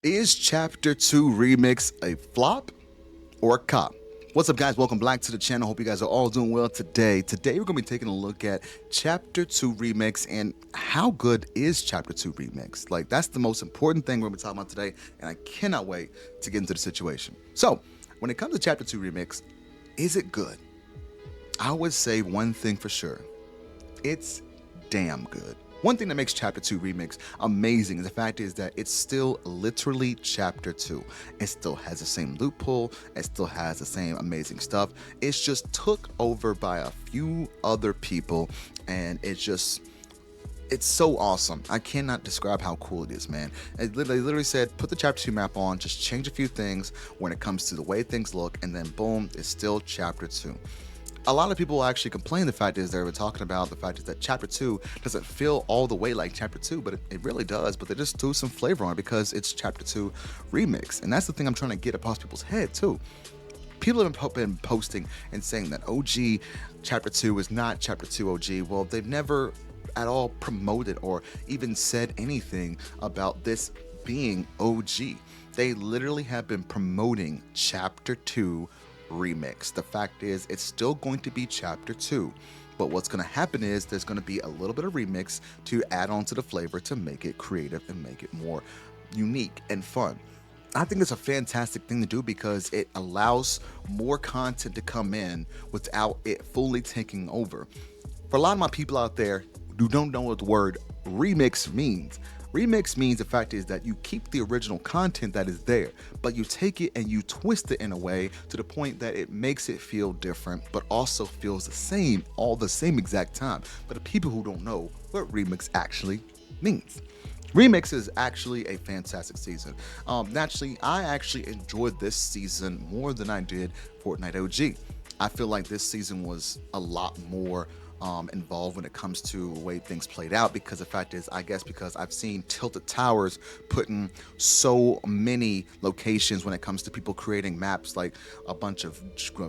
Is Chapter 2 Remix a flop or a cop? What's up, guys? Welcome back to the channel. Hope you guys are all doing well today. Today, we're going to be taking a look at Chapter 2 Remix and how good is Chapter 2 Remix? Like, that's the most important thing we're going to be talking about today, and I cannot wait to get into the situation. So, when it comes to Chapter 2 Remix, is it good? I would say one thing for sure. It's damn good. One thing that makes Chapter 2 Remix amazing is the fact is that it's still literally Chapter 2. It still has the same loophole, it still has the same amazing stuff. It's just took over by a few other people, and it's so awesome. I cannot describe how cool it is, man. They literally said, put the Chapter 2 map on, just change a few things when it comes to the way things look, and then boom, it's still Chapter 2. A lot of people actually complain. The fact is, they were talking about the fact is that Chapter 2 doesn't feel all the way like Chapter 2, but it really does. But they just threw some flavor on it because it's Chapter 2 remix. And that's the thing I'm trying to get across people's head, too. People have been posting and saying that OG Chapter 2 is not Chapter 2 OG. Well, they've never at all promoted or even said anything about this being OG. They literally have been promoting Chapter 2 remix. The fact is, it's still going to be Chapter 2. But what's going to happen is there's going to be a little bit of remix to add on to the flavor to make it creative and make it more unique and fun. I think it's a fantastic thing to do because it allows more content to come in without it fully taking over. For a lot of my people out there who don't know what the word remix means, remix means the fact is that you keep the original content that is there, but you take it and you twist it in a way to the point that it makes it feel different, but also feels the same all the same exact time. But the people who don't know what remix actually means. Remix is actually a fantastic season. Naturally, I actually enjoyed this season more than I did Fortnite OG. I feel like this season was a lot more involved when it comes to the way things played out because the fact is, I guess because I've seen Tilted Towers put in so many locations when it comes to people creating maps, like a bunch of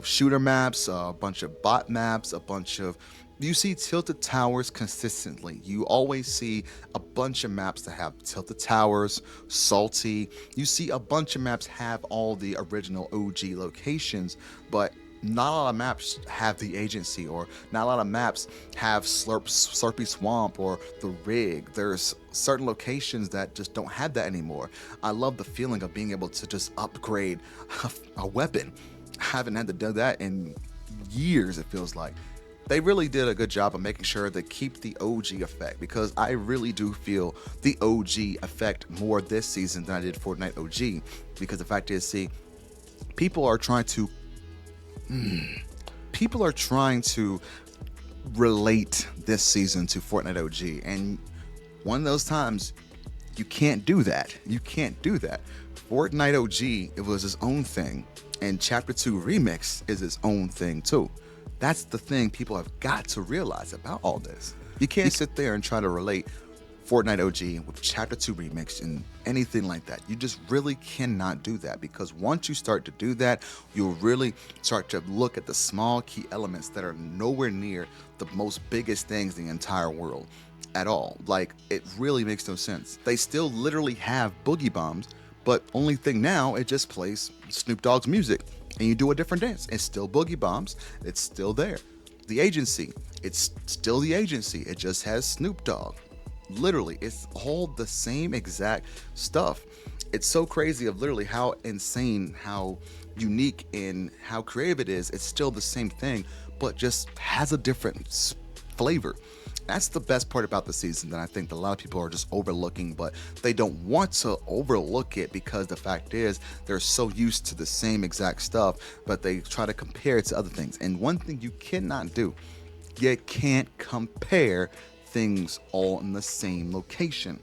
shooter maps, a bunch of bot maps, a bunch of you see Tilted Towers consistently. You always see a bunch of maps that have Tilted Towers, Salty. You see a bunch of maps have all the original OG locations, but not a lot of maps have the agency, or not a lot of maps have Slurpy Swamp or the rig. There's certain locations that just don't have that anymore. I love the feeling of being able to just upgrade a weapon. I haven't had to do that in years, it feels like. They really did a good job of making sure they keep the OG effect because I really do feel the OG effect more this season than I did Fortnite OG, because the fact is, see, people are trying to people are trying to relate this season to Fortnite OG, and one of those times you can't do that. You can't do that. Fortnite OG, it was its own thing, and Chapter 2 Remix is its own thing too. That's the thing people have got to realize about all this. You can't sit there and try to relate Fortnite OG with Chapter 2 Remix and anything like that. You just really cannot do that, because once you start to do that, you'll really start to look at the small key elements that are nowhere near the most biggest things in the entire world at all. Like, it really makes no sense. They still literally have boogie bombs, but only thing now, it just plays Snoop Dogg's music and you do a different dance. It's still boogie bombs, it's still there. The agency, it's still the agency, it just has Snoop Dogg. Literally, it's all the same exact stuff. It's so crazy of literally how insane, how unique, and how creative it is. It's still the same thing, but just has a different flavor. That's the best part about the season that I think that a lot of people are just overlooking, but they don't want to overlook it because the fact is they're so used to the same exact stuff, but they try to compare it to other things. And one thing you cannot do, you can't compare things all in the same location.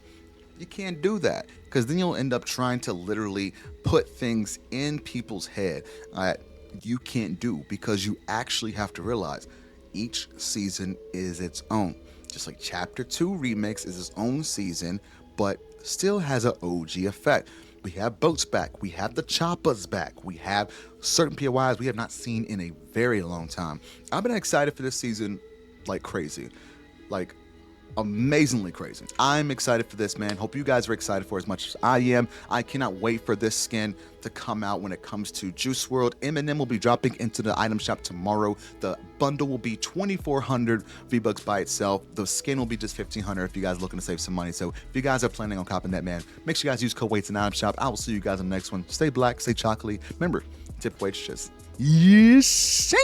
You can't do that, because then you'll end up trying to literally put things in people's head that you can't do, because you actually have to realize each season is its own. Just like Chapter 2 Remix is its own season, but still has an OG effect. We have boats back, we have the choppers back, we have certain POIs we have not seen in a very long time. I've been excited for this season like crazy. Like, amazingly crazy. I'm excited for this, man. Hope you guys are excited for as much as I am. I cannot wait for this skin to come out when it comes to Juice World. Eminem will be dropping into the item shop tomorrow. The bundle will be 2,400 V-Bucks by itself. The skin will be just 1,500 if you guys are looking to save some money. So if you guys are planning on copping that, man, make sure you guys use code WAITS in the item shop. I will see you guys in the next one. Stay black, stay chocolatey. Remember, tip waitresses. Yes, sir.